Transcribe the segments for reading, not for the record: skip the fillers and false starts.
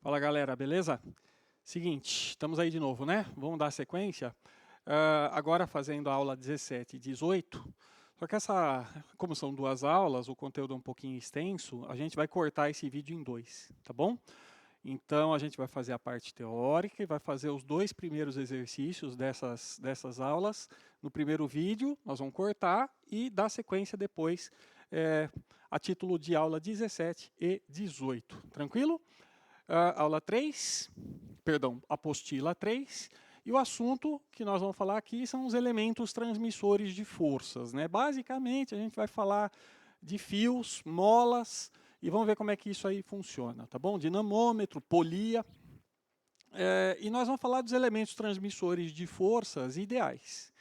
Fala galera, beleza? Seguinte, estamos aí de novo, né? Vamos dar sequência. Agora fazendo a aula 17 e 18. Só que como são duas aulas, o conteúdo é um pouquinho extenso, a gente vai cortar esse vídeo em dois, tá bom? Então a gente vai fazer a parte teórica e vai fazer os dois primeiros exercícios dessas aulas. No primeiro vídeo, nós vamos cortar e dar sequência depois a título de aula 17 e 18. Tranquilo? Aula 3, perdão, apostila 3, e o assunto que nós vamos falar aqui são os elementos transmissores de forças, né? Basicamente, a gente vai falar de fios, molas, e vamos ver como é que isso aí funciona, tá bom? Dinamômetro, polia, e nós vamos falar dos elementos transmissores de forças ideais.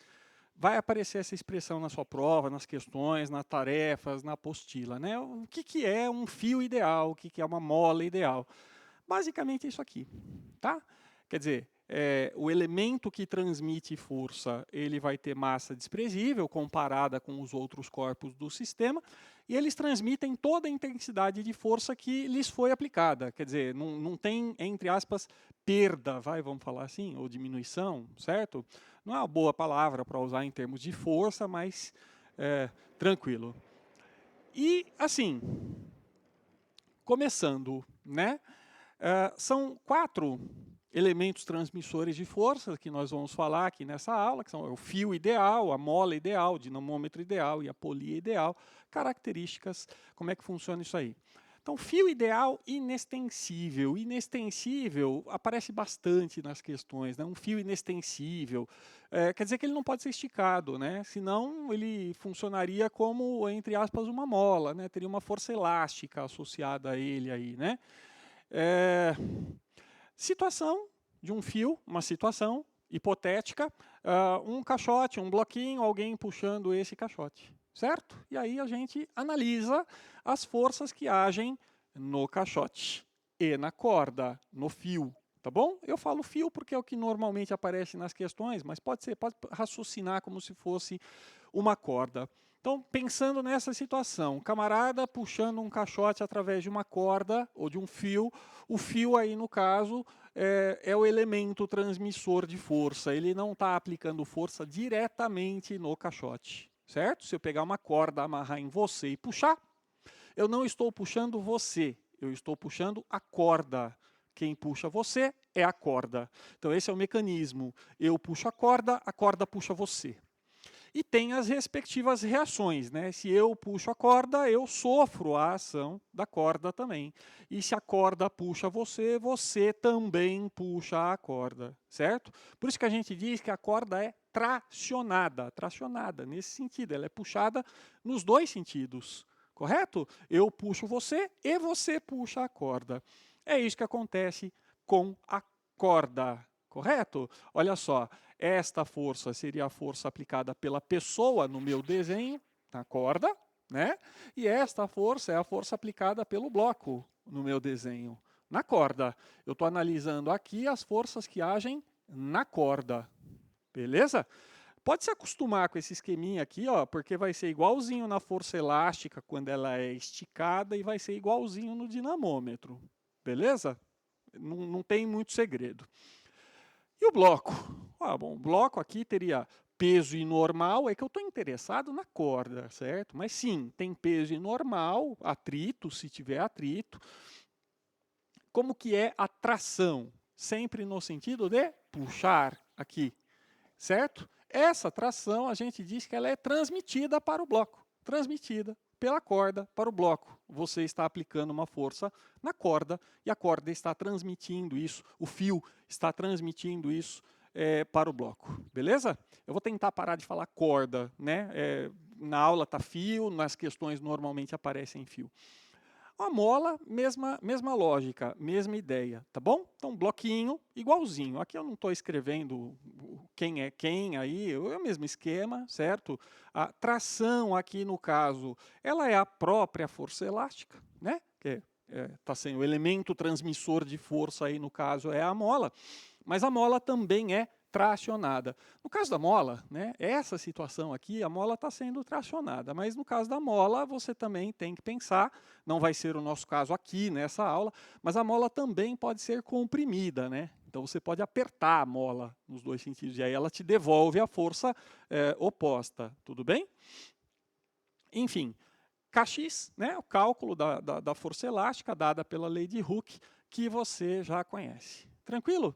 Vai aparecer essa expressão na sua prova, nas questões, nas tarefas, na apostila, né? O que é um fio ideal, o que é uma mola ideal? Basicamente é isso aqui, tá? Quer dizer, o elemento que transmite força, ele vai ter massa desprezível comparada com os outros corpos do sistema, e eles transmitem toda a intensidade de força que lhes foi aplicada. Quer dizer, não tem, entre aspas, perda, vamos falar assim, ou diminuição, certo? Não é uma boa palavra para usar em termos de força, mas tranquilo. E, assim, começando, né? São 4 elementos transmissores de força que nós vamos falar aqui nessa aula, que são o fio ideal, a mola ideal, o dinamômetro ideal e a polia ideal. Características, como é que funciona isso aí? Então, fio ideal inextensível. Inextensível aparece bastante nas questões, né? Um fio inextensível. Quer dizer que ele não pode ser esticado, né? Senão ele funcionaria como, entre aspas, uma mola, né? Teria uma força elástica associada a ele aí, né? Situação de um fio, uma situação hipotética, um caixote, um bloquinho, alguém puxando esse caixote, certo? E aí a gente analisa as forças que agem no caixote e na corda, no fio, tá bom? Eu falo fio porque é o que normalmente aparece nas questões, mas pode raciocinar como se fosse uma corda. Então, pensando nessa situação, camarada puxando um caixote através de uma corda ou de um fio, o fio aí no caso é o elemento transmissor de força, ele não está aplicando força diretamente no caixote, certo? Se eu pegar uma corda, amarrar em você e puxar, eu não estou puxando você, eu estou puxando a corda. Quem puxa você é a corda. Então esse é o mecanismo. Eu puxo a corda puxa você. E tem as respectivas reações, né? Se eu puxo a corda, eu sofro a ação da corda também. E se a corda puxa você, você também puxa a corda, certo? Por isso que a gente diz que a corda é tracionada nesse sentido, ela é puxada nos dois sentidos, correto? Eu puxo você e você puxa a corda. É isso que acontece com a corda, correto? Olha só, esta força seria a força aplicada pela pessoa no meu desenho, na corda, né? E esta força é a força aplicada pelo bloco no meu desenho, na corda. Eu estou analisando aqui as forças que agem na corda, beleza? Pode se acostumar com esse esqueminha aqui, ó, porque vai ser igualzinho na força elástica quando ela é esticada e vai ser igualzinho no dinamômetro, beleza? Não tem muito segredo. E o bloco? Bom, o bloco aqui teria peso inormal, é que eu estou interessado na corda, certo? Mas sim, tem peso inormal, atrito, se tiver atrito. Como que é a tração? Sempre no sentido de puxar aqui, certo? Essa tração, a gente diz que ela é transmitida para o bloco, transmitida pela corda para o bloco. Você está aplicando uma força na corda e a corda está transmitindo isso, o fio está transmitindo isso para o bloco, beleza? Eu vou tentar parar de falar corda, né? Na aula está fio, nas questões normalmente aparecem fio. A mola, mesma lógica, mesma ideia, tá bom? Então, bloquinho, igualzinho. Aqui eu não estou escrevendo quem é quem aí, é o mesmo esquema, certo? A tração aqui, no caso, ela é a própria força elástica, né? Que está sendo o elemento transmissor de força aí, no caso, é a mola. Mas a mola também é tracionada. No caso da mola, né, essa situação aqui, a mola está sendo tracionada, mas no caso da mola, você também tem que pensar, não vai ser o nosso caso aqui nessa aula, mas a mola também pode ser comprimida, né? Então você pode apertar a mola nos dois sentidos, e aí ela te devolve a força oposta, tudo bem? Enfim, Kx, né, o cálculo da força elástica dada pela lei de Hooke, que você já conhece. Tranquilo?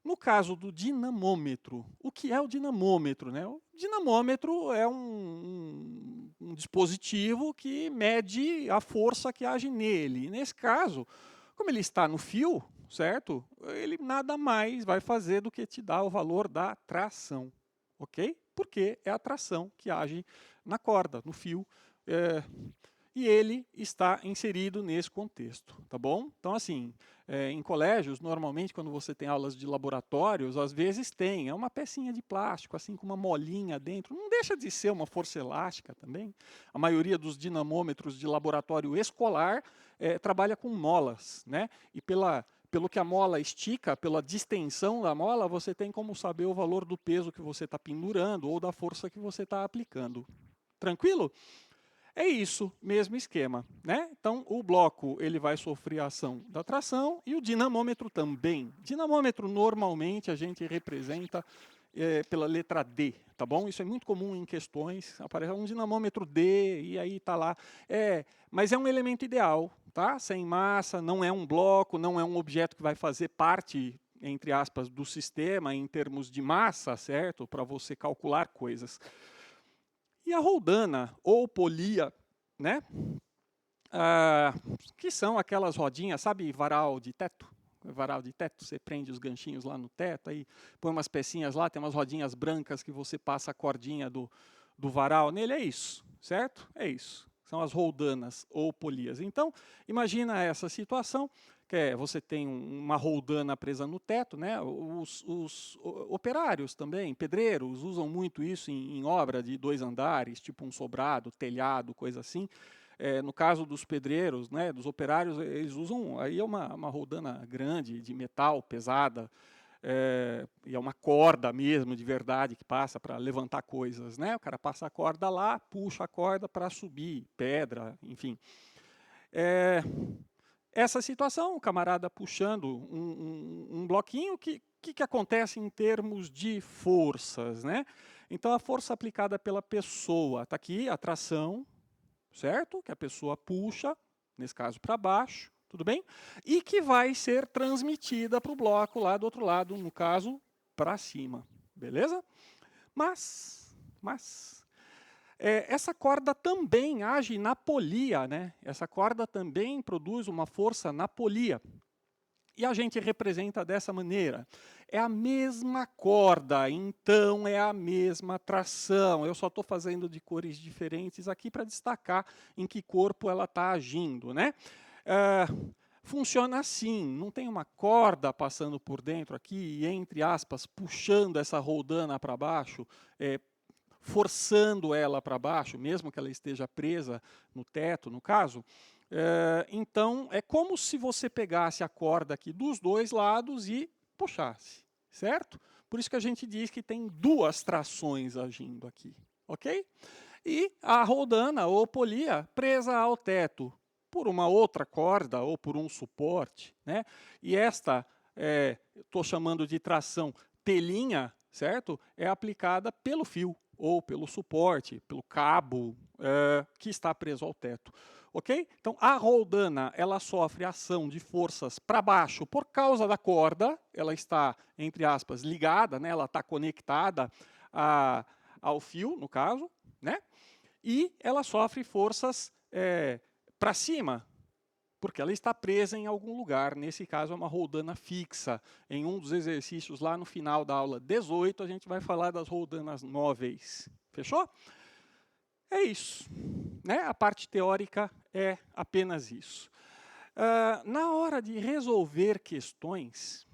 No caso do dinamômetro, o que é o dinamômetro? Né? O dinamômetro é um dispositivo que mede a força que age nele. E nesse caso, como ele está no fio, certo? Ele nada mais vai fazer do que te dar o valor da tração, ok? Porque é a tração que age na corda, no fio. E ele está inserido nesse contexto, tá bom? Então, assim, em colégios, normalmente, quando você tem aulas de laboratórios, às vezes tem, é uma pecinha de plástico, assim, com uma molinha dentro, não deixa de ser uma força elástica também. A maioria dos dinamômetros de laboratório escolar trabalha com molas, né? E pelo que a mola estica, pela distensão da mola, você tem como saber o valor do peso que você está pendurando ou da força que você está aplicando. Tranquilo? É isso, mesmo esquema, né? Então, o bloco ele vai sofrer a ação da tração e o dinamômetro também. Dinamômetro, normalmente, a gente representa pela letra D, tá bom? Isso é muito comum em questões, aparece um dinamômetro D e aí tá lá. Mas é um elemento ideal, tá? Sem massa, não é um bloco, não é um objeto que vai fazer parte, entre aspas, do sistema em termos de massa, certo? Para você calcular coisas. E a roldana ou polia, né? Que são aquelas rodinhas, sabe, varal de teto? Varal de teto, você prende os ganchinhos lá no teto, aí põe umas pecinhas lá, tem umas rodinhas brancas que você passa a cordinha do varal nele, é isso, certo? É isso. São as roldanas ou polias. Então, imagina essa situação, que você tem uma roldana presa no teto, né? Os operários também, pedreiros, usam muito isso em obra de 2 andares, tipo um sobrado, telhado, coisa assim. No caso dos pedreiros, né, dos operários, eles usam, aí é uma roldana grande, de metal, pesada, e é uma corda mesmo, de verdade, que passa para levantar coisas, né? O cara passa a corda lá, puxa a corda para subir, pedra, enfim. Essa situação, o camarada puxando um bloquinho, que acontece em termos de forças, né? Então, a força aplicada pela pessoa, está aqui, a tração, certo? Que a pessoa puxa, nesse caso para baixo, tudo bem? E que vai ser transmitida para o bloco lá do outro lado, no caso, para cima, beleza? Mas essa corda também age na polia, né? Essa corda também produz uma força na polia. E a gente representa dessa maneira. É a mesma corda, então é a mesma tração. Eu só estou fazendo de cores diferentes aqui para destacar em que corpo ela está agindo, né? Funciona assim, não tem uma corda passando por dentro aqui e, entre aspas, puxando essa roldana para baixo, forçando ela para baixo, mesmo que ela esteja presa no teto, no caso. Então, é como se você pegasse a corda aqui dos dois lados e puxasse, certo? Por isso que a gente diz que tem 2 trações agindo aqui, ok? E a roldana ou polia presa ao teto por uma outra corda ou por um suporte, né? E esta, estou chamando de tração telinha, certo? É aplicada pelo fio ou pelo suporte, pelo cabo que está preso ao teto. Ok? Então, a roldana, ela sofre ação de forças para baixo por causa da corda, ela está, entre aspas, ligada, né? Ela está conectada ao fio, no caso, né? E ela sofre forças para cima, porque ela está presa em algum lugar, nesse caso é uma roldana fixa. Em um dos exercícios lá no final da aula 18, a gente vai falar das roldanas móveis. Fechou? É isso, né? A parte teórica é apenas isso. Na hora de resolver questões,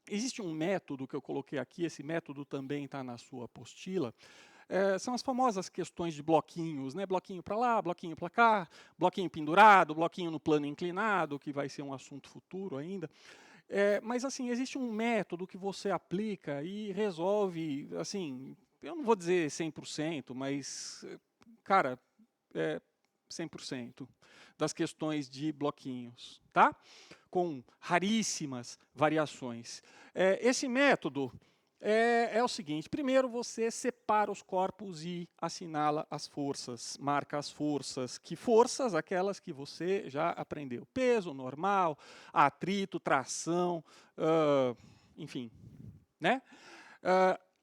existe um método que eu coloquei aqui, esse método também está na sua apostila, são as famosas questões de bloquinhos, né? Bloquinho para lá, bloquinho para cá, bloquinho pendurado, bloquinho no plano inclinado, que vai ser um assunto futuro ainda. Mas, assim, existe um método que você aplica e resolve, assim, eu não vou dizer 100%, mas, cara, 100% das questões de bloquinhos, tá? Com raríssimas variações. Esse método é o seguinte: primeiro você separa os corpos e assinala as forças, marca as forças. Que forças? Aquelas que você já aprendeu. Peso normal, atrito, tração, enfim, né?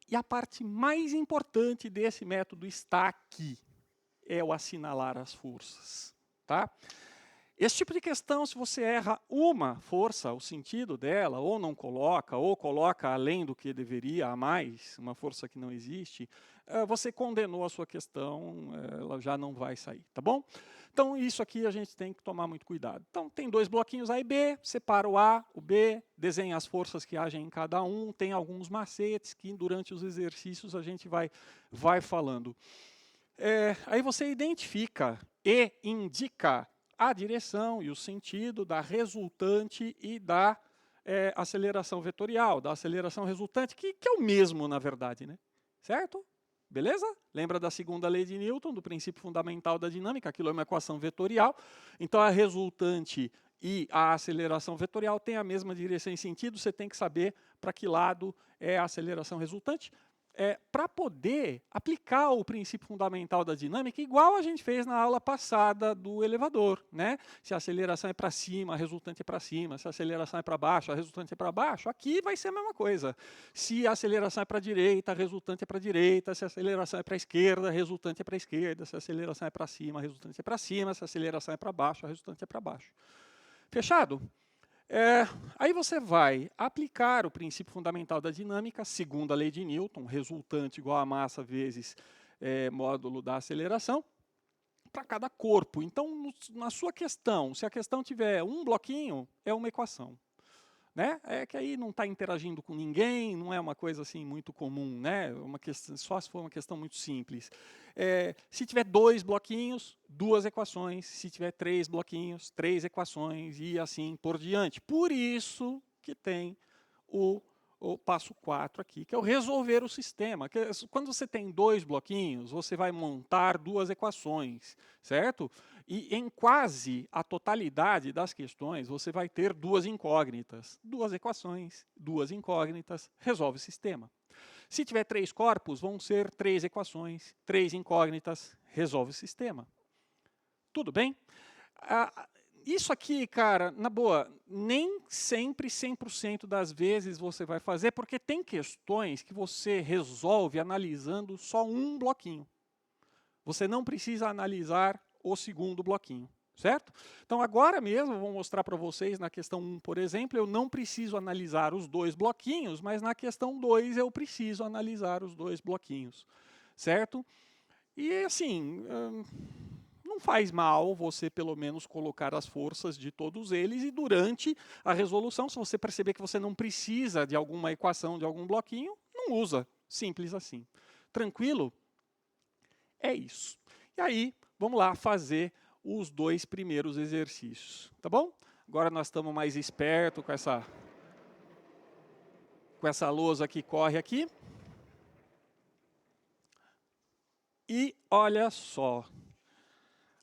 E a parte mais importante desse método está aqui, é o assinalar as forças, tá? Esse tipo de questão, se você erra uma força, o sentido dela, ou não coloca, ou coloca além do que deveria, a mais, uma força que não existe, você condenou a sua questão, ela já não vai sair, tá bom? Então, isso aqui a gente tem que tomar muito cuidado. Então, tem dois bloquinhos A e B, separa o A, o B, desenha as forças que agem em cada um, tem alguns macetes que durante os exercícios a gente vai falando. Aí você identifica e indica a direção e o sentido da resultante e da aceleração vetorial, da aceleração resultante, que é o mesmo, na verdade, né? Certo? Beleza? Lembra da segunda lei de Newton, do princípio fundamental da dinâmica? Aquilo é uma equação vetorial. Então, a resultante e a aceleração vetorial têm a mesma direção e sentido, você tem que saber para que lado é a aceleração resultante. Para poder aplicar o princípio fundamental da dinâmica, igual a gente fez na aula passada do elevador, né? Se a aceleração é para cima, a resultante é para cima. Se a aceleração é para baixo, a resultante é para baixo. Aqui vai ser a mesma coisa. Se a aceleração é para a direita, a resultante é para a direita. Se a aceleração é para a esquerda, a resultante é para a esquerda. Se a aceleração é para cima, a resultante é para cima. Se a aceleração é para baixo, a resultante é para baixo. Fechado? Aí você vai aplicar o princípio fundamental da dinâmica, segundo a lei de Newton, resultante igual a massa vezes módulo da aceleração, para cada corpo. Então, na sua questão, se a questão tiver um bloquinho, é uma equação. Né? É que aí não está interagindo com ninguém, não é uma coisa assim muito comum, né? Uma questão, só se for uma questão muito simples. Se tiver dois bloquinhos, duas equações. Se tiver três bloquinhos, três equações e assim por diante. Por isso que tem o passo 4 aqui, que é o resolver o sistema. Quando você tem dois bloquinhos, você vai montar duas equações, certo? E em quase a totalidade das questões, você vai ter duas incógnitas. Duas equações, duas incógnitas, resolve o sistema. Se tiver três corpos, vão ser três equações, três incógnitas, resolve o sistema. Tudo bem? Isso aqui, cara, na boa, nem sempre 100% das vezes você vai fazer, porque tem questões que você resolve analisando só um bloquinho. Você não precisa analisar o segundo bloquinho, certo? Então, agora mesmo, eu vou mostrar para vocês, na questão 1, por exemplo, eu não preciso analisar os dois bloquinhos, mas na questão 2 eu preciso analisar os dois bloquinhos, certo? E, assim, não faz mal você, pelo menos, colocar as forças de todos eles e durante a resolução, se você perceber que você não precisa de alguma equação, de algum bloquinho, não usa. Simples assim. Tranquilo? É isso. E aí, vamos lá fazer os dois primeiros exercícios, tá bom? Agora nós estamos mais espertos com essa lousa que corre aqui. E olha só.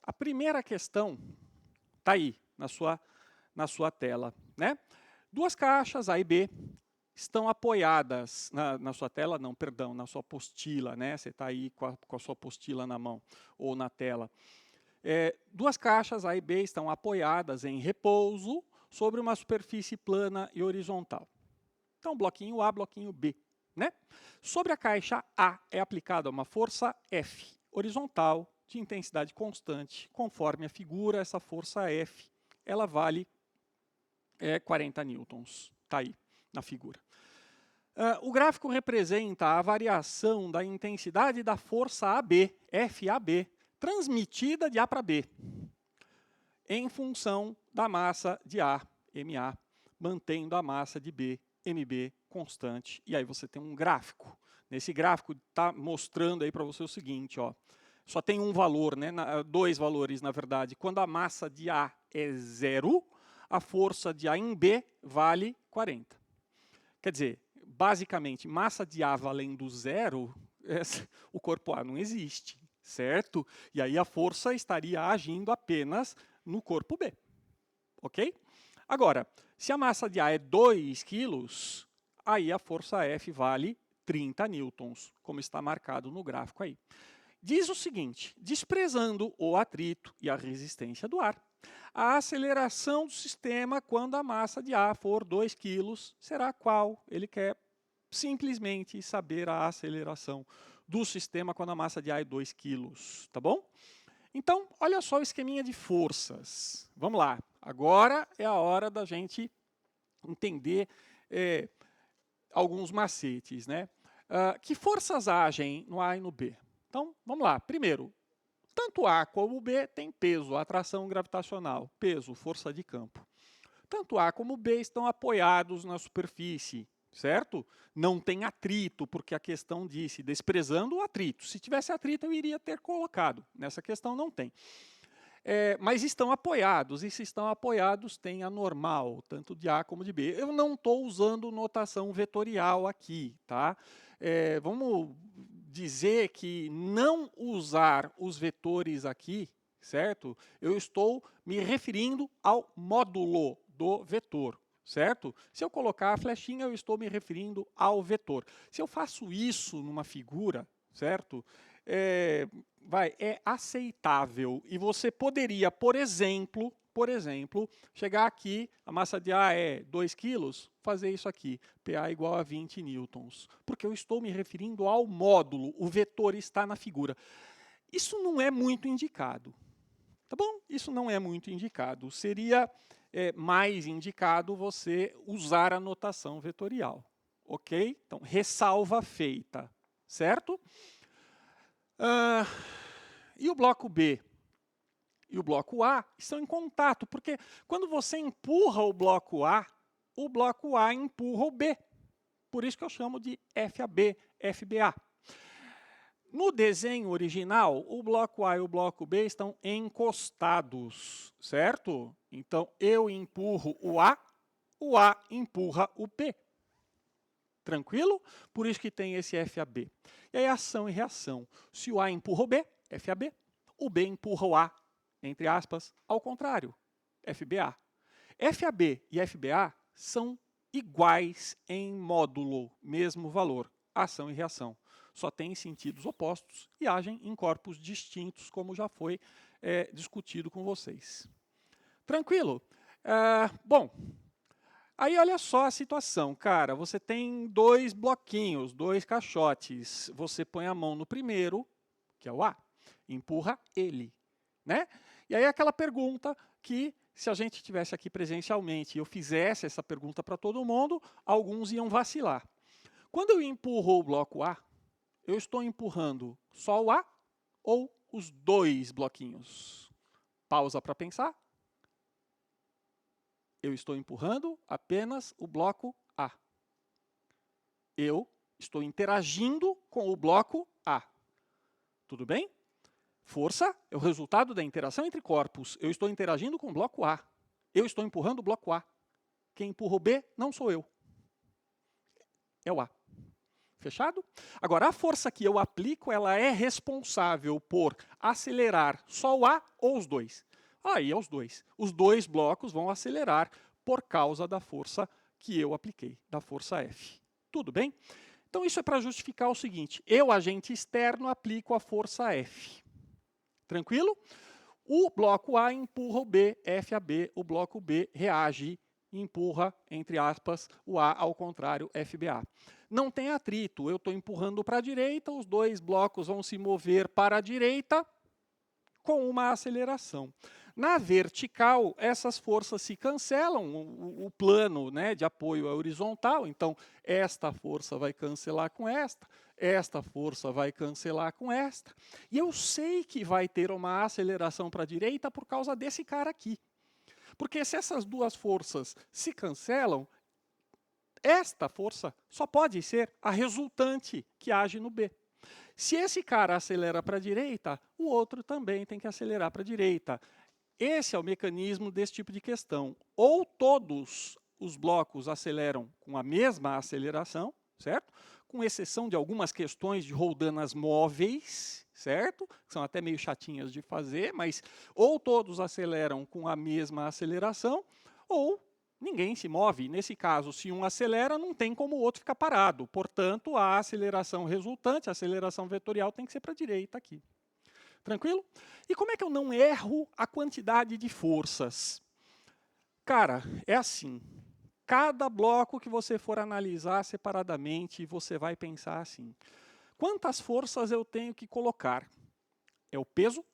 A primeira questão está aí, na sua tela, né? Duas caixas, A e B, estão apoiadas na sua tela, não, perdão, na sua apostila, né? Você está aí com a sua apostila na mão ou na tela. Duas caixas, A e B, estão apoiadas em repouso sobre uma superfície plana e horizontal. Então, bloquinho A, bloquinho B, né? Sobre a caixa A é aplicada uma força F, horizontal, de intensidade constante, conforme a figura, essa força F, ela vale 40 newtons, está aí na figura. O gráfico representa a variação da intensidade da força AB, FAB, transmitida de A para B, em função da massa de A, MA, mantendo a massa de B, MB, constante. E aí você tem um gráfico, Nesse gráfico está mostrando aí para você o seguinte, ó. Só tem um valor, né? Dois valores, na verdade. Quando a massa de A é 0, a força de A em B vale 40. Quer dizer, basicamente, massa de A valendo 0, o corpo A não existe, certo? E aí a força estaria agindo apenas no corpo B, ok? Agora, se a massa de A é 2 quilos, aí a força F vale 30 newtons, como está marcado no gráfico aí. Diz o seguinte, desprezando o atrito e a resistência do ar, a aceleração do sistema quando a massa de A for 2 kg será qual? Ele quer simplesmente saber a aceleração do sistema quando a massa de A é 2 kg, tá bom? Então, olha só o esqueminha de forças. Vamos lá, agora é a hora da gente entender alguns macetes, né? Que forças agem no A e no B? Então, vamos lá. Primeiro, tanto A como B tem peso, atração gravitacional, peso, força de campo. Tanto A como B estão apoiados na superfície, certo? Não tem atrito, porque a questão disse, desprezando o atrito. Se tivesse atrito, eu iria ter colocado. Nessa questão não tem. Mas estão apoiados, e se estão apoiados, tem a normal, tanto de A como de B. Eu não estou usando notação vetorial aqui, tá? Vamos dizer que não usar os vetores aqui, certo? Eu estou me referindo ao módulo do vetor, certo? Se eu colocar a flechinha, eu estou me referindo ao vetor. Se eu faço isso numa figura, certo? É aceitável. E você poderia, por exemplo, chegar aqui, a massa de A é 2 quilos, fazer isso aqui, PA igual a 20 newtons. Porque eu estou me referindo ao módulo, o vetor está na figura. Isso não é muito indicado, tá bom? Isso não é muito indicado. Seria mais indicado você usar a notação vetorial, ok? Então, ressalva feita, certo? E o bloco B e o bloco A estão em contato, porque quando você empurra o bloco A empurra o B. Por isso que eu chamo de FAB, FBA. No desenho original, o bloco A e o bloco B estão encostados, certo? Então, eu empurro o A empurra o B. Tranquilo? Por isso que tem esse FAB. E aí, ação e reação. Se o A empurra o B, FAB. O B empurra o A, entre aspas, ao contrário, FBA. FAB e FBA são iguais em módulo, mesmo valor, ação e reação. Só têm sentidos opostos e agem em corpos distintos, como já foi discutido com vocês. Tranquilo? Bom, aí olha só a situação, cara, você tem 2 bloquinhos, 2 caixotes, você põe a mão no primeiro, que é o A, empurra ele, né? E aí aquela pergunta que, se a gente estivesse aqui presencialmente e eu fizesse essa pergunta para todo mundo, alguns iam vacilar. Quando eu empurro o bloco A, eu estou empurrando só o A ou os 2 bloquinhos? Pausa para pensar. Eu estou empurrando apenas o bloco A. Eu estou interagindo com o bloco A. Tudo bem? Força é o resultado da interação entre corpos. Eu estou interagindo com o bloco A. Eu estou empurrando o bloco A. Quem empurra o B não sou eu. É o A. Fechado? Agora, a força que eu aplico, ela é responsável por acelerar só o A ou os 2. Aí é os 2. Os 2 blocos vão acelerar por causa da força que eu apliquei, da força F. Tudo bem? Então, isso é para justificar o seguinte. Eu, agente externo, aplico a força F. Tranquilo? O bloco A empurra o B, FAB, o bloco B reage e empurra, entre aspas, o A ao contrário, FBA. Não tem atrito, eu estou empurrando para a direita, os 2 blocos vão se mover para a direita com uma aceleração. Na vertical, essas forças se cancelam, o plano, né, de apoio é horizontal, então esta força vai cancelar com esta força vai cancelar com esta, e eu sei que vai ter uma aceleração para a direita por causa desse cara aqui. Porque se essas 2 forças se cancelam, esta força só pode ser a resultante que age no B. Se esse cara acelera para a direita, o outro também tem que acelerar para a direita. Esse é o mecanismo desse tipo de questão. Ou todos os blocos aceleram com a mesma aceleração, certo? Com exceção de algumas questões de roldanas móveis, certo? Que são até meio chatinhas de fazer, mas ou todos aceleram com a mesma aceleração, ou ninguém se move. Nesse caso, se um acelera, não tem como o outro ficar parado. Portanto, a aceleração resultante, a aceleração vetorial, tem que ser para a direita aqui. Tranquilo? E como é que eu não erro a quantidade de forças? Cara, é assim. Cada bloco que você for analisar separadamente, você vai pensar assim. Quantas forças eu tenho que colocar? É o peso,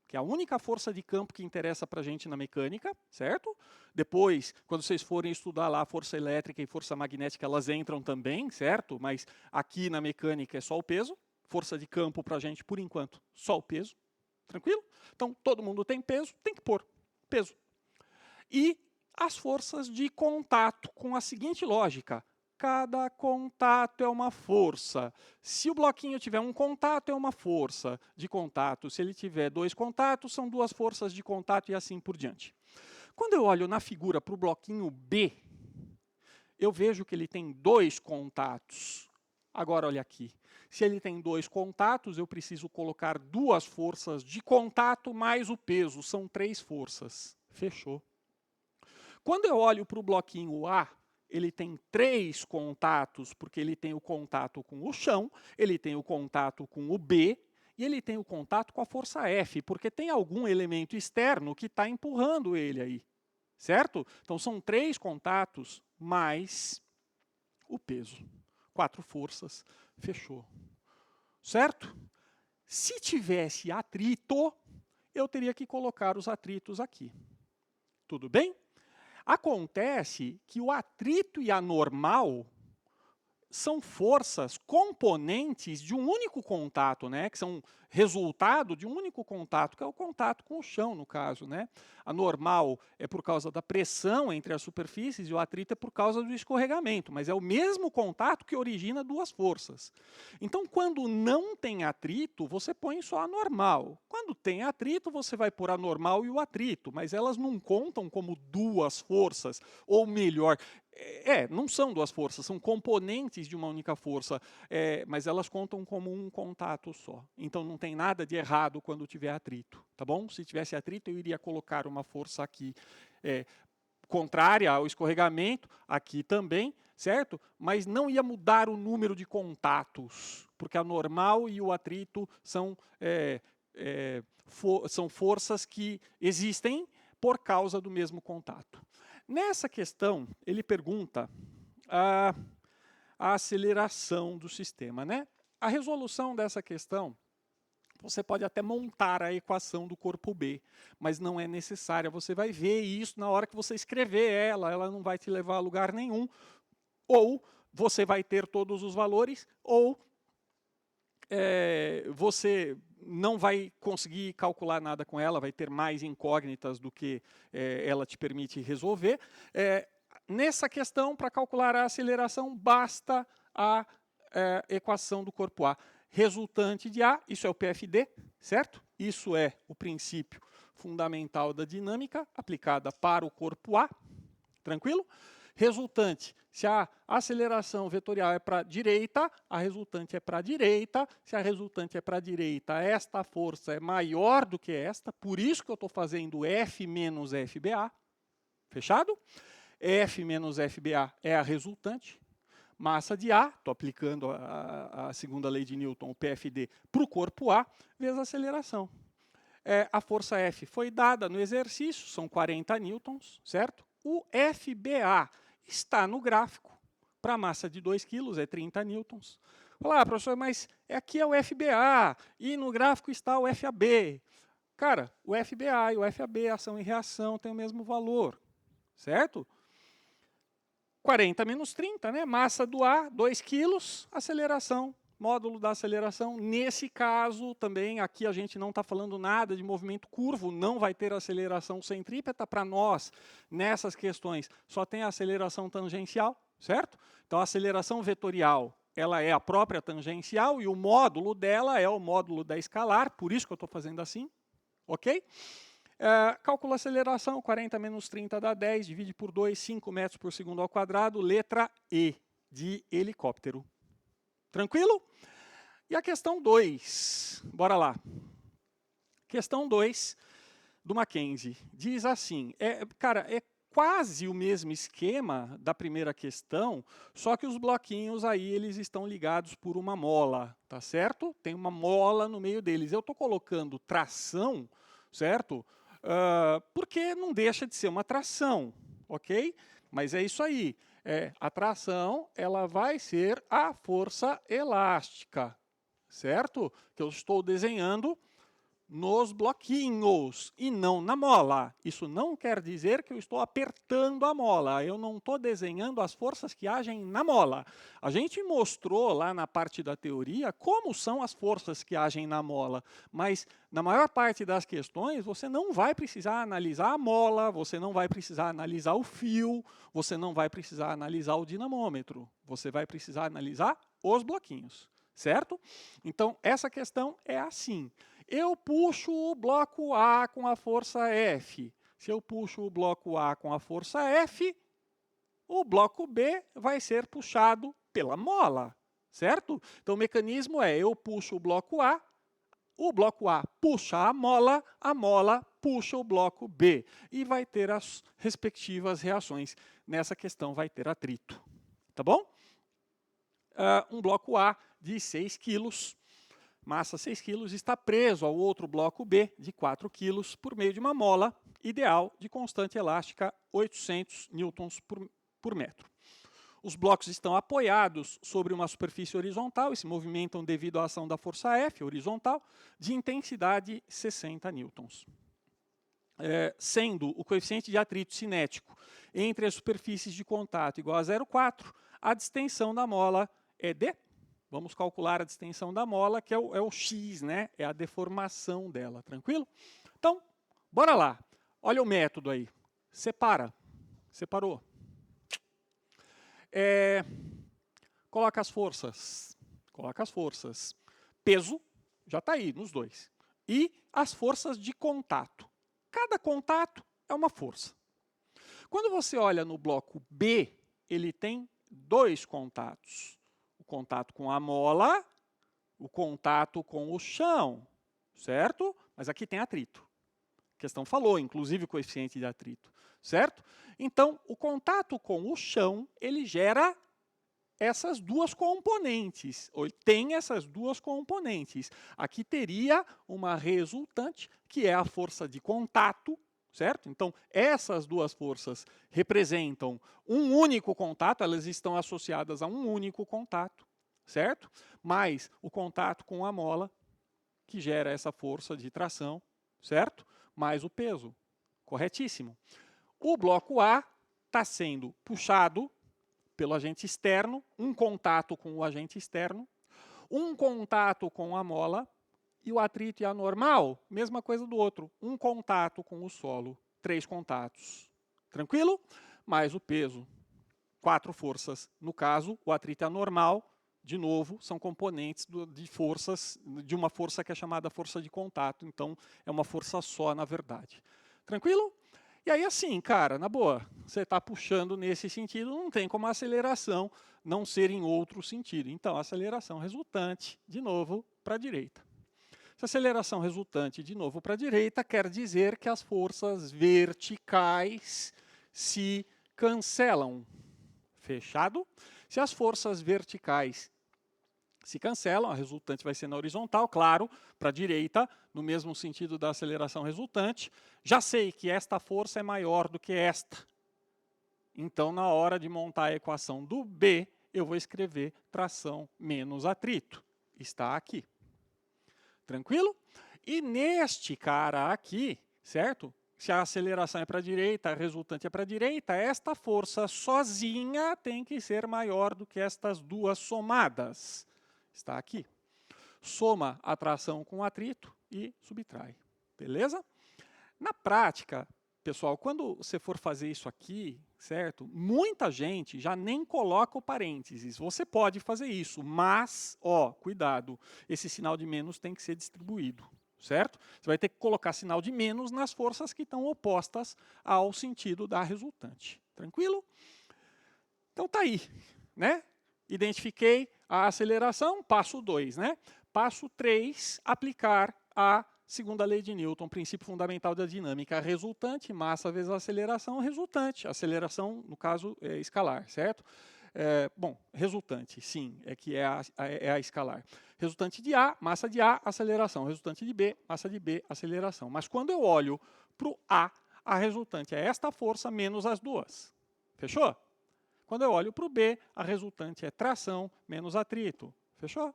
que é a única força de campo que interessa para a gente na mecânica, certo? Depois, quando vocês forem estudar lá força elétrica e força magnética, elas entram também, certo? Mas aqui na mecânica é só o peso. Força de campo para a gente, por enquanto, só o peso. Tranquilo? Então, todo mundo tem peso, tem que pôr peso. E as forças de contato, com a seguinte lógica. Cada contato é uma força. Se o bloquinho tiver um contato, é uma força de contato. Se ele tiver 2 contatos, são 2 forças de contato e assim por diante. Quando eu olho na figura para o bloquinho B, eu vejo que ele tem 2 contatos. Agora, olha aqui. Se ele tem 2 contatos, eu preciso colocar 2 forças de contato mais o peso. São 3 forças. Fechou. Quando eu olho para o bloquinho A, ele tem 3 contatos, porque ele tem o contato com o chão, ele tem o contato com o B, e ele tem o contato com a força F, porque tem algum elemento externo que está empurrando ele aí. Certo? Então, são 3 contatos mais o peso. 4 forças. Fechou. Certo? Se tivesse atrito, eu teria que colocar os atritos aqui. Tudo bem? Acontece que o atrito e a normal são forças componentes de um único contato, né? Que são resultado de um único contato, que é o contato com o chão, no caso, né? A normal é por causa da pressão entre as superfícies e o atrito é por causa do escorregamento, mas é o mesmo contato que origina 2 forças. Então, quando não tem atrito, você põe só a normal. Quando tem atrito, você vai pôr a normal e o atrito, mas elas não contam como 2 forças, ou melhor, não são 2 forças, são componentes de uma única força, mas elas contam como um contato só. Então não tem nada de errado quando tiver atrito, tá bom? Se tivesse atrito, eu iria colocar uma força aqui contrária ao escorregamento, aqui também, certo? Mas não ia mudar o número de contatos, porque a normal e o atrito são forças que existem por causa do mesmo contato. Nessa questão, ele pergunta a aceleração do sistema, né? A resolução dessa questão, você pode até montar a equação do corpo B, mas não é necessária. Você vai ver isso na hora que você escrever ela não vai te levar a lugar nenhum. Ou você vai ter todos os valores, ou você não vai conseguir calcular nada com ela, vai ter mais incógnitas do que ela te permite resolver. Nessa questão, para calcular a aceleração, basta a equação do corpo A. Resultante de A, isso é o PFD, certo? Isso é o princípio fundamental da dinâmica aplicada para o corpo A. Tranquilo? Resultante, se a aceleração vetorial é para a direita, a resultante é para a direita. Se a resultante é para a direita, esta força é maior do que esta, por isso que eu estou fazendo F menos FBA. Fechado? F menos FBA é a resultante. Massa de A, estou aplicando a segunda lei de Newton, o PFD, para o corpo A, vezes a aceleração. A força F foi dada no exercício, são 40 newtons, certo? O FBA está no gráfico. Para a massa de 2 kg é 30 newtons. Olá, professor, mas aqui é o FBA e no gráfico está o FAB. Cara, o FBA e o FAB, ação e reação, têm o mesmo valor, certo? 40 menos 30, né? Massa do A, 2 kg, aceleração, módulo da aceleração. Nesse caso, também, aqui a gente não está falando nada de movimento curvo, não vai ter aceleração centrípeta para nós, nessas questões, só tem a aceleração tangencial, certo? Então, a aceleração vetorial, ela é a própria tangencial e o módulo dela é o módulo da escalar, por isso que eu estou fazendo assim, ok? Cálculo aceleração, 40 menos 30 dá 10, divide por 2, 5 metros por segundo ao quadrado, letra E, de helicóptero. Tranquilo? E a questão 2, bora lá. Questão 2 do Mackenzie, diz assim, cara, é quase o mesmo esquema da primeira questão, só que os bloquinhos aí, eles estão ligados por uma mola, tá certo? Tem uma mola no meio deles. Eu estou colocando tração, certo? Porque não deixa de ser uma tração, ok? Mas é isso aí. A tração, ela vai ser a força elástica, certo? Que eu estou desenhando nos bloquinhos e não na mola. Isso não quer dizer que eu estou apertando a mola. Eu não estou desenhando as forças que agem na mola. A gente mostrou lá na parte da teoria como são as forças que agem na mola, mas na maior parte das questões você não vai precisar analisar a mola, você não vai precisar analisar o fio, você não vai precisar analisar o dinamômetro. Você vai precisar analisar os bloquinhos, certo? Então, essa questão é assim. Eu puxo o bloco A com a força F. Se eu puxo o bloco A com a força F, o bloco B vai ser puxado pela mola, certo? Então, o mecanismo é, eu puxo o bloco A puxa a mola puxa o bloco B. E vai ter as respectivas reações. Nessa questão vai ter atrito. Tá bom? Um bloco A de 6 quilos, massa 6 kg, está preso ao outro bloco B de 4 kg por meio de uma mola ideal de constante elástica 800 newtons por metro. Os blocos estão apoiados sobre uma superfície horizontal e se movimentam devido à ação da força F horizontal de intensidade 60 newtons. Sendo o coeficiente de atrito cinético entre as superfícies de contato igual a 0,4, a distensão da mola é de... Vamos calcular a distensão da mola, que é o x, né? É a deformação dela, tranquilo? Então, bora lá. Olha o método aí. Separa. Separou. Coloca as forças. Coloca as forças. Peso, já está aí nos dois. E as forças de contato. Cada contato é uma força. Quando você olha no bloco B, ele tem 2 contatos. O contato com a mola, o contato com o chão, certo? Mas aqui tem atrito. A questão falou, inclusive o coeficiente de atrito, certo? Então, o contato com o chão, ele gera essas duas componentes, ou ele tem essas duas componentes. Aqui teria uma resultante, que é a força de contato, certo? Então, essas duas forças representam um único contato, elas estão associadas a um único contato, certo? Mais o contato com a mola, que gera essa força de tração, certo? Mais o peso, corretíssimo. O bloco A está sendo puxado pelo agente externo, um contato com o agente externo, um contato com a mola, e o atrito e a normal, mesma coisa do outro. Um contato com o solo, 3 contatos. Tranquilo? Mais o peso, 4 forças. No caso, o atrito e a normal, de novo, são componentes de forças, de uma força que é chamada força de contato. Então, é uma força só, na verdade. Tranquilo? E aí, assim, cara, na boa, você está puxando nesse sentido, não tem como a aceleração não ser em outro sentido. Então, a aceleração resultante, de novo, para a direita. Essa aceleração resultante, de novo, para a direita, quer dizer que as forças verticais se cancelam. Fechado? Se as forças verticais se cancelam, a resultante vai ser na horizontal, claro, para a direita, no mesmo sentido da aceleração resultante. Já sei que esta força é maior do que esta. Então, na hora de montar a equação do B, eu vou escrever tração menos atrito. Está aqui. Tranquilo? E neste cara aqui, certo? Se a aceleração é para a direita, a resultante é para a direita, esta força sozinha tem que ser maior do que estas duas somadas. Está aqui. Soma a tração com o atrito e subtrai. Beleza? Na prática, pessoal, quando você for fazer isso aqui, certo? Muita gente já nem coloca o parênteses. Você pode fazer isso, mas, ó, cuidado, esse sinal de menos tem que ser distribuído, certo? Você vai ter que colocar sinal de menos nas forças que estão opostas ao sentido da resultante. Tranquilo? Então tá aí, né? Identifiquei a aceleração, passo 2, né? Passo 3, aplicar a segunda lei de Newton, princípio fundamental da dinâmica. Resultante, massa vezes aceleração, resultante. Aceleração, no caso, é escalar, certo? Bom, resultante, sim, é a escalar. Resultante de A, massa de A, aceleração. Resultante de B, massa de B, aceleração. Mas quando eu olho para o a resultante é esta força menos as duas. Fechou? Quando eu olho para o B, a resultante é tração menos atrito. Fechou?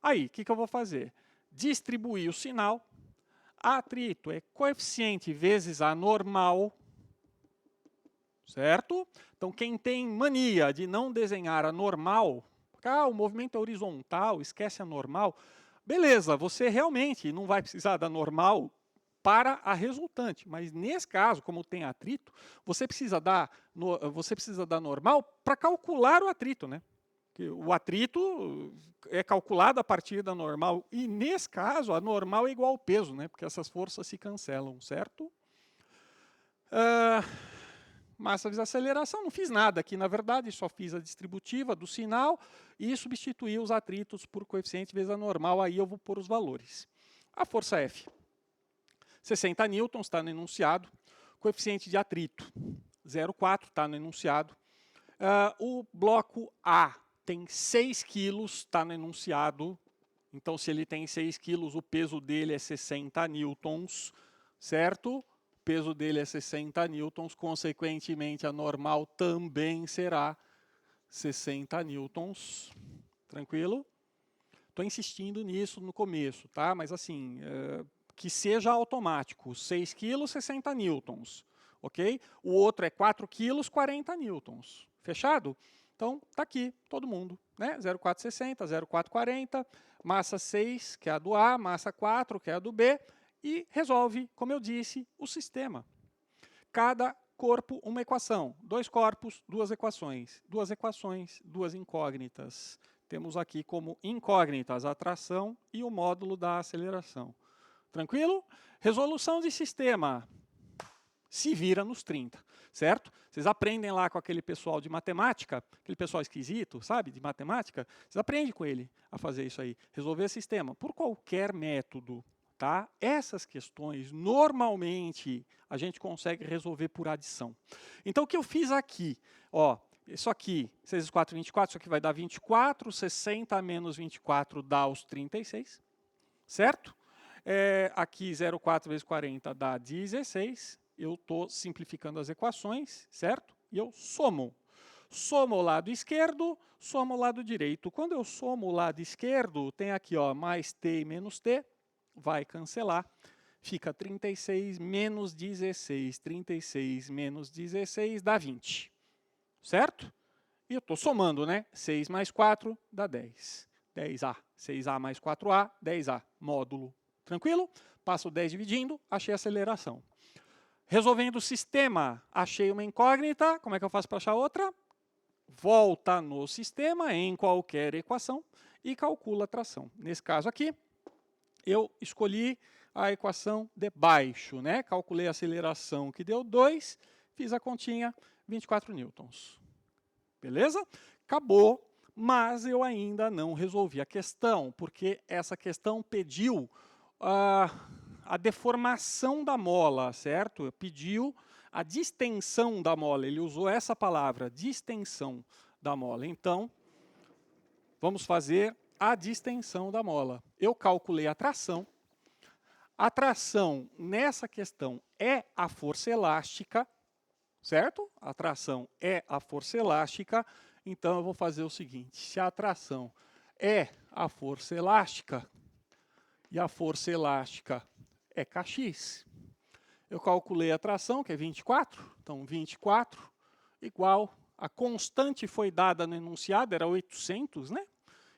Aí, o que eu vou fazer? Distribuir o sinal. Atrito é coeficiente vezes a normal. Certo? Então, quem tem mania de não desenhar a normal, o movimento é horizontal, esquece a normal, beleza, você realmente não vai precisar da normal para a resultante. Mas nesse caso, como tem atrito, você precisa da normal para calcular o atrito, né? Porque o atrito é calculado a partir da normal. E nesse caso, a normal é igual ao peso, né? Porque essas forças se cancelam, certo? Massa vezes aceleração, não fiz nada aqui, na verdade, só fiz a distributiva do sinal e substituí os atritos por coeficiente vezes a normal, aí eu vou pôr os valores. A força F, 60 newtons, está no enunciado. Coeficiente de atrito, 0,4, está no enunciado. O bloco A tem 6 quilos, está no enunciado. Então, se ele tem 6 quilos, o peso dele é 60 newtons, certo? O peso dele é 60 newtons, consequentemente, a normal também será 60 newtons. Tranquilo? Estou insistindo nisso no começo, tá? Mas assim, que seja automático. 6 quilos, 60 newtons. Ok? O outro é 4 quilos, 40 newtons. Fechado? Então, está aqui, todo mundo. Né? 0,460, 0,440, massa 6, que é a do A, massa 4, que é a do B, e resolve, como eu disse, o sistema. Cada corpo, uma equação. 2 corpos, 2 equações. 2 equações, 2 incógnitas. Temos aqui como incógnitas a tração e o módulo da aceleração. Tranquilo? Resolução de sistema. Se vira nos 30, certo? Vocês aprendem lá com aquele pessoal de matemática, aquele pessoal esquisito, sabe, de matemática, vocês aprendem com ele a fazer isso aí, resolver sistema, por qualquer método, tá? Essas questões, normalmente, a gente consegue resolver por adição. Então, o que eu fiz aqui, ó, isso aqui, 6 vezes 4, 24, isso aqui vai dar 24, 60 menos 24 dá os 36, certo? Aqui, 0,4 vezes 40 dá 16, eu estou simplificando as equações, certo? E eu somo. Somo o lado esquerdo, somo o lado direito. Quando eu somo o lado esquerdo, tem aqui ó, mais t e menos t, vai cancelar. Fica 36 menos 16. 36 menos 16 dá 20. Certo? E eu estou somando, né? 6 mais 4 dá 10. 10A. 6A mais 4A, 10A. Módulo. Tranquilo? Passo 10 dividindo, achei a aceleração. Resolvendo o sistema, achei uma incógnita. Como é que eu faço para achar outra? Volta no sistema, em qualquer equação, e calcula a tração. Nesse caso aqui, eu escolhi a equação de baixo, né? Calculei a aceleração que deu 2, fiz a continha, 24 newtons. Beleza? Acabou, mas eu ainda não resolvi a questão, porque essa questão pediu a deformação da mola, certo? Pediu a distensão da mola, ele usou essa palavra, distensão da mola. Então, vamos fazer a distensão da mola. Eu calculei a tração. A tração nessa questão é a força elástica, certo? A tração é a força elástica, então eu vou fazer o seguinte, se a tração é a força elástica, e a força elástica é Kx. Eu calculei a tração, que é 24. Então, 24 igual, a constante foi dada no enunciado, era 800, né?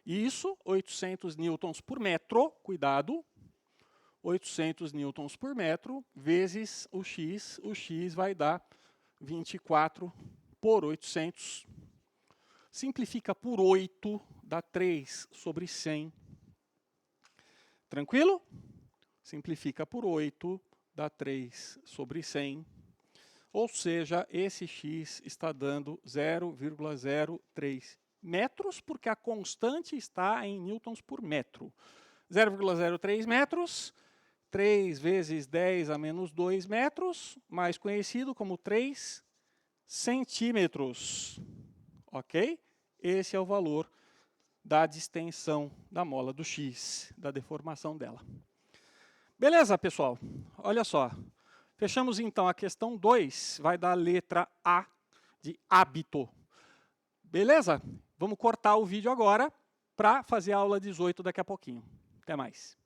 E isso, 800 newtons por metro, cuidado, 800 newtons por metro, vezes o x vai dar 24 por 800. Simplifica por 8, dá 3 sobre 100. Tranquilo? Simplifica por 8, dá 3 sobre 100. Ou seja, esse x está dando 0,03 metros, porque a constante está em newtons por metro. 0,03 metros, 3 vezes 10 a menos 2 metros, mais conhecido como 3 centímetros. Ok? Esse é o valor da distensão da mola do x, da deformação dela. Beleza, pessoal? Olha só. Fechamos então a questão 2, vai dar a letra A de hábito. Beleza? Vamos cortar o vídeo agora para fazer a aula 18 daqui a pouquinho. Até mais.